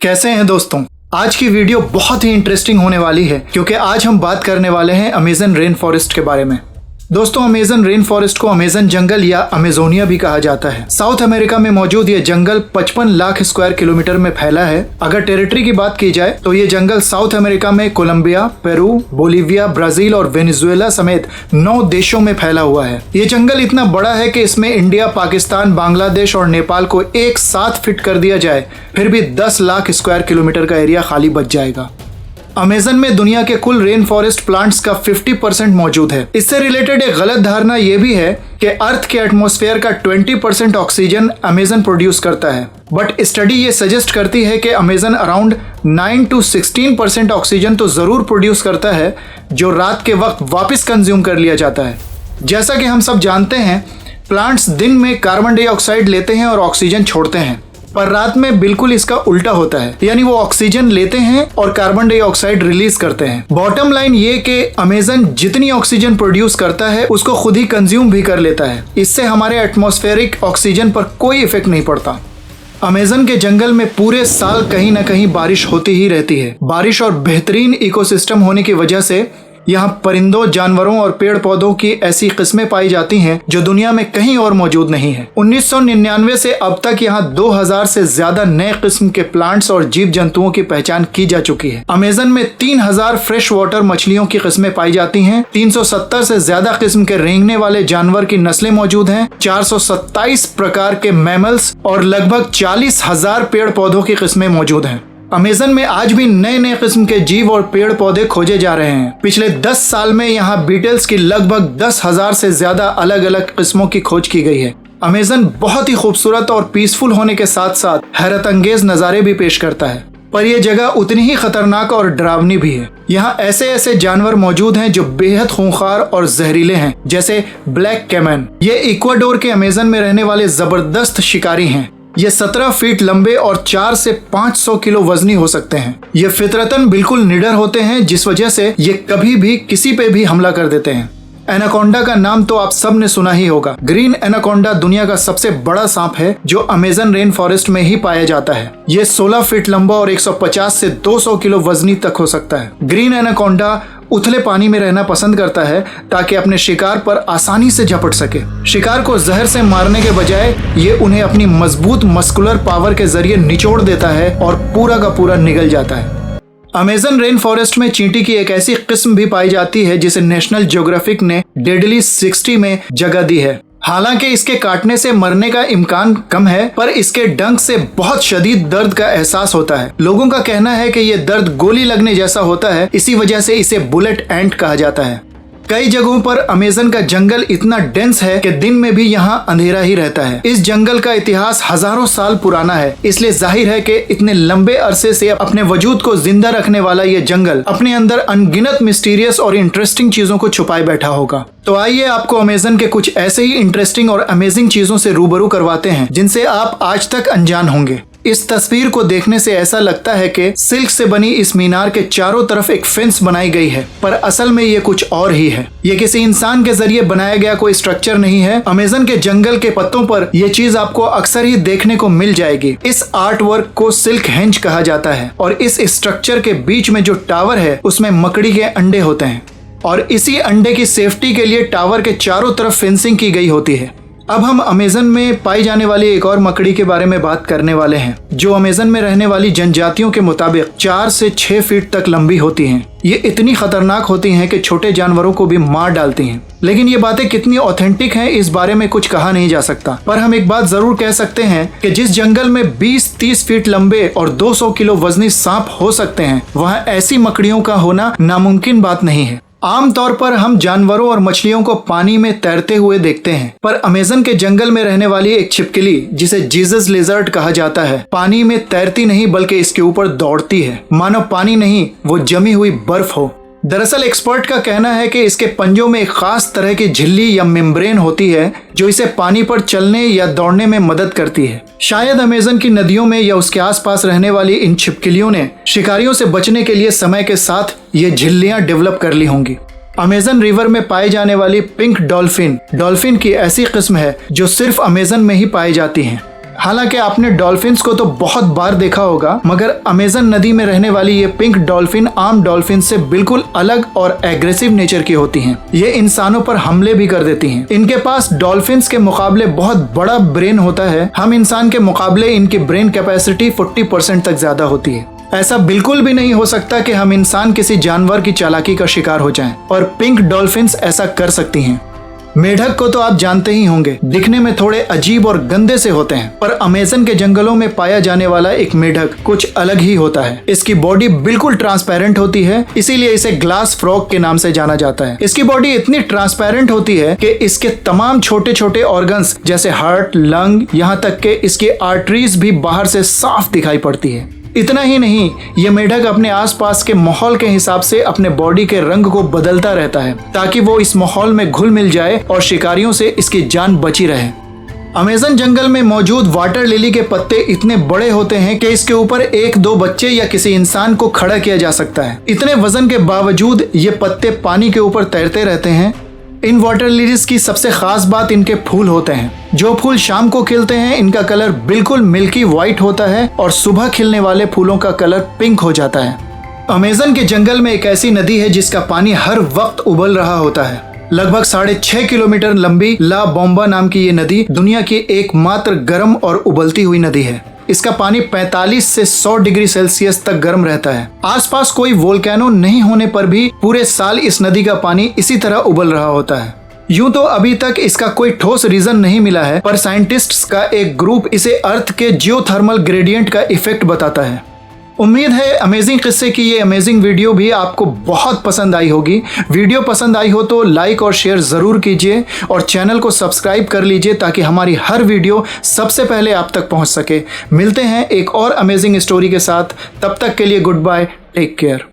कैसे हैं दोस्तों। आज की वीडियो बहुत ही इंटरेस्टिंग होने वाली है क्योंकि आज हम बात करने वाले हैं अमेजन रेन फॉरेस्ट के बारे में। दोस्तों, अमेजन रेन फॉरेस्ट को अमेजन जंगल या अमेजोनिया भी कहा जाता है। साउथ अमेरिका में मौजूद ये जंगल 55 लाख स्क्वायर किलोमीटर में फैला है। अगर टेरिटरी की बात की जाए तो ये जंगल साउथ अमेरिका में कोलंबिया, पेरू, बोलीविया, ब्राजील और वेनेजुएला समेत 9 देशों में फैला हुआ है। ये जंगल इतना बड़ा है कि इसमें इंडिया, पाकिस्तान, बांग्लादेश और नेपाल को एक साथ फिट कर दिया जाए फिर भी 10 लाख स्क्वायर किलोमीटर का एरिया खाली बच जाएगा। अमेजन में दुनिया के कुल रेन फॉरेस्ट प्लांट्स का 50% मौजूद है। इससे रिलेटेड एक गलत धारणा यह भी है कि अर्थ के एटमॉस्फेयर का 20% ऑक्सीजन अमेजन प्रोड्यूस करता है, बट स्टडी ये सजेस्ट करती है कि अमेजन अराउंड 9 to 16% ऑक्सीजन तो जरूर प्रोड्यूस करता है जो रात के वक्त वापस कंज्यूम कर लिया जाता है। जैसा कि हम सब जानते हैं, प्लांट्स दिन में कार्बन डाइऑक्साइड लेते हैं और ऑक्सीजन छोड़ते हैं, पर रात में बिल्कुल इसका उल्टा होता है, यानी वो ऑक्सीजन लेते हैं और कार्बन डाइऑक्साइड रिलीज करते हैं। बॉटम लाइन ये कि अमेजन जितनी ऑक्सीजन प्रोड्यूस करता है उसको खुद ही कंज्यूम भी कर लेता है। इससे हमारे एटमॉस्फेरिक ऑक्सीजन पर कोई इफेक्ट नहीं पड़ता। अमेजन के जंगल में पूरे साल कहीं ना कहीं बारिश होती ही रहती है। बारिश और बेहतरीन इकोसिस्टम होने की वजह से यहाँ परिंदों, जानवरों और पेड़ पौधों की ऐसी किस्में पाई जाती हैं जो दुनिया में कहीं और मौजूद नहीं है। 1999 से अब तक यहाँ 2000 से ज्यादा नए किस्म के प्लांट्स और जीव जंतुओं की पहचान की जा चुकी है। अमेजन में 3000 फ्रेश वाटर मछलियों की किस्में पाई जाती हैं। 370 से ज्यादा किस्म के रेंगने वाले जानवर की नस्लें मौजूद हैं। 427 प्रकार के मैमल्स और लगभग 40,000 पेड़ पौधों की किस्में मौजूद हैं। अमेजन में आज भी नए नए किस्म के जीव और पेड़ पौधे खोजे जा रहे हैं। पिछले 10 साल में यहाँ बीटल्स की लगभग 10,000 से ज्यादा अलग अलग किस्मों की खोज की गई है। अमेजन बहुत ही खूबसूरत और पीसफुल होने के साथ साथ हैरत अंगेज नज़ारे भी पेश करता है, पर यह जगह उतनी ही खतरनाक और डरावनी भी है। यहाँ ऐसे ऐसे जानवर मौजूद हैं जो बेहद खूंखार और जहरीले हैं, जैसे ब्लैक कैमन। ये इक्वाडोर के अमेजन में रहने वाले जबरदस्त शिकारी हैं। ये 17 फीट लंबे और 4 से 500 किलो वजनी हो सकते हैं। ये फितरतन बिल्कुल निडर होते हैं, जिस वजह से ये कभी भी किसी पे भी हमला कर देते हैं। एनाकोंडा का नाम तो आप सब ने सुना ही होगा। ग्रीन एनाकोंडा दुनिया का सबसे बड़ा सांप है जो अमेजन रेन फॉरेस्ट में ही पाया जाता है। ये 16 फीट लंबा और 150 से 200 किलो वजनी तक हो सकता है। ग्रीन एनाकोंडा उथले पानी में रहना पसंद करता है ताकि अपने शिकार पर आसानी से झपट सके। शिकार को जहर से मारने के बजाय ये उन्हें अपनी मजबूत मस्कुलर पावर के जरिए निचोड़ देता है और पूरा का पूरा निगल जाता है। अमेजन रेन फॉरेस्ट में चींटी की एक ऐसी किस्म भी पाई जाती है जिसे नेशनल ज्योग्राफिक ने डेडली 60 में जगह दी है। हालांकि इसके काटने से मरने का इम्कान कम है, पर इसके डंक से बहुत शदीद दर्द का एहसास होता है। लोगों का कहना है कि यह दर्द गोली लगने जैसा होता है, इसी वजह से इसे बुलेट एंट कहा जाता है। कई जगहों पर अमेजन का जंगल इतना डेंस है कि दिन में भी यहाँ अंधेरा ही रहता है। इस जंगल का इतिहास हजारों साल पुराना है, इसलिए जाहिर है कि इतने लंबे अरसे से अपने वजूद को जिंदा रखने वाला ये जंगल अपने अंदर अनगिनत मिस्टीरियस और इंटरेस्टिंग चीजों को छुपाए बैठा होगा। तो आइए आपको अमेजन के कुछ ऐसे ही इंटरेस्टिंग और अमेजिंग चीजों से रूबरू करवाते हैं जिनसे आप आज तक अनजान होंगे। इस तस्वीर को देखने से ऐसा लगता है कि सिल्क से बनी इस मीनार के चारों तरफ एक फेंस बनाई गई है, पर असल में ये कुछ और ही है। ये किसी इंसान के जरिए बनाया गया कोई स्ट्रक्चर नहीं है। अमेजन के जंगल के पत्तों पर यह चीज आपको अक्सर ही देखने को मिल जाएगी। इस आर्ट वर्क को सिल्क हेंज कहा जाता है और इस स्ट्रक्चर के बीच में जो टावर है उसमें मकड़ी के अंडे होते हैं और इसी अंडे की सेफ्टी के लिए टावर के चारों तरफ फेंसिंग की गई होती है। अब हम अमेजन में पाई जाने वाली एक और मकड़ी के बारे में बात करने वाले हैं जो अमेजन में रहने वाली जनजातियों के मुताबिक 4 से 6 फीट तक लंबी होती हैं। ये इतनी खतरनाक होती हैं कि छोटे जानवरों को भी मार डालती हैं। लेकिन ये बातें कितनी ऑथेंटिक हैं इस बारे में कुछ कहा नहीं जा सकता, पर हम एक बात जरूर कह सकते हैं कि जिस जंगल में 20-30 फीट लंबे और 200 किलो वजनी सांप हो सकते हैं, वहाँ ऐसी मकड़ियों का होना नामुमकिन बात नहीं है। आमतौर पर हम जानवरों और मछलियों को पानी में तैरते हुए देखते हैं, पर अमेजन के जंगल में रहने वाली एक छिपकली जिसे जीसस लिजर्ड कहा जाता है, पानी में तैरती नहीं बल्कि इसके ऊपर दौड़ती है, मानो पानी नहीं वो जमी हुई बर्फ हो। दरअसल एक्सपर्ट का कहना है कि इसके पंजों में एक खास तरह की झिल्ली या मेम्ब्रेन होती है जो इसे पानी पर चलने या दौड़ने में मदद करती है। शायद अमेजन की नदियों में या उसके आसपास रहने वाली इन छिपकलियों ने शिकारियों से बचने के लिए समय के साथ ये झिल्लियां डेवलप कर ली होंगी। अमेजन रिवर में पाई जाने वाली पिंक डॉल्फिन की ऐसी किस्म है जो सिर्फ अमेजन में ही पाई जाती है। हालांकि आपने डॉल्फिन्स को तो बहुत बार देखा होगा, मगर अमेजन नदी में रहने वाली ये पिंक डॉल्फिन आम डॉल्फिन से बिल्कुल अलग और एग्रेसिव नेचर की होती हैं। ये इंसानों पर हमले भी कर देती हैं। इनके पास डॉल्फिन्स के मुकाबले बहुत बड़ा ब्रेन होता है। हम इंसान के मुकाबले इनकी ब्रेन कैपेसिटी 40% तक ज्यादा होती है। ऐसा बिल्कुल भी नहीं हो सकता कि हम इंसान किसी जानवर की चालाकी का शिकार हो जाएं, और पिंक डॉल्फिन्स ऐसा कर सकती हैं। मेढक को तो आप जानते ही होंगे, दिखने में थोड़े अजीब और गंदे से होते हैं, पर अमेजन के जंगलों में पाया जाने वाला एक मेढक कुछ अलग ही होता है। इसकी बॉडी बिल्कुल ट्रांसपेरेंट होती है, इसीलिए इसे ग्लास फ्रॉग के नाम से जाना जाता है। इसकी बॉडी इतनी ट्रांसपेरेंट होती है कि इसके तमाम छोटे छोटे ऑर्गन्स जैसे हार्ट, लंग, यहाँ तक कि इसकी आर्टरीज भी बाहर से साफ दिखाई पड़ती है। इतना ही नहीं, ये मेढक अपने आसपास के माहौल के हिसाब से अपने बॉडी के रंग को बदलता रहता है ताकि वो इस माहौल में घुल मिल जाए और शिकारियों से इसकी जान बची रहे। अमेजन जंगल में मौजूद वाटर लिली के पत्ते इतने बड़े होते हैं कि इसके ऊपर 1-2 बच्चे या किसी इंसान को खड़ा किया जा सकता है। इतने वजन के बावजूद ये पत्ते पानी के ऊपर तैरते रहते हैं। इन वाटर लिलीज की सबसे खास बात इनके फूल होते हैं। जो फूल शाम को खिलते हैं, इनका कलर बिल्कुल मिल्की व्हाइट होता है और सुबह खिलने वाले फूलों का कलर पिंक हो जाता है। अमेजन के जंगल में एक ऐसी नदी है जिसका पानी हर वक्त उबल रहा होता है। लगभग 6.5 किलोमीटर लंबी ला बोम्बा नाम की ये नदी दुनिया की एकमात्र गर्म और उबलती हुई नदी है। इसका पानी 45 से 100 डिग्री सेल्सियस तक गर्म रहता है। आसपास कोई वोल्केनो नहीं होने पर भी पूरे साल इस नदी का पानी इसी तरह उबल रहा होता है। यूं तो अभी तक इसका कोई ठोस रीजन नहीं मिला है, पर साइंटिस्ट्स का एक ग्रुप इसे अर्थ के जियोथर्मल ग्रेडियंट का इफेक्ट बताता है। उम्मीद है अमेजिंग किस्से की ये अमेजिंग वीडियो भी आपको बहुत पसंद आई होगी। वीडियो पसंद आई हो तो लाइक और शेयर ज़रूर कीजिए और चैनल को सब्सक्राइब कर लीजिए ताकि हमारी हर वीडियो सबसे पहले आप तक पहुंच सके। मिलते हैं एक और अमेजिंग स्टोरी के साथ, तब तक के लिए गुड बाय, टेक केयर।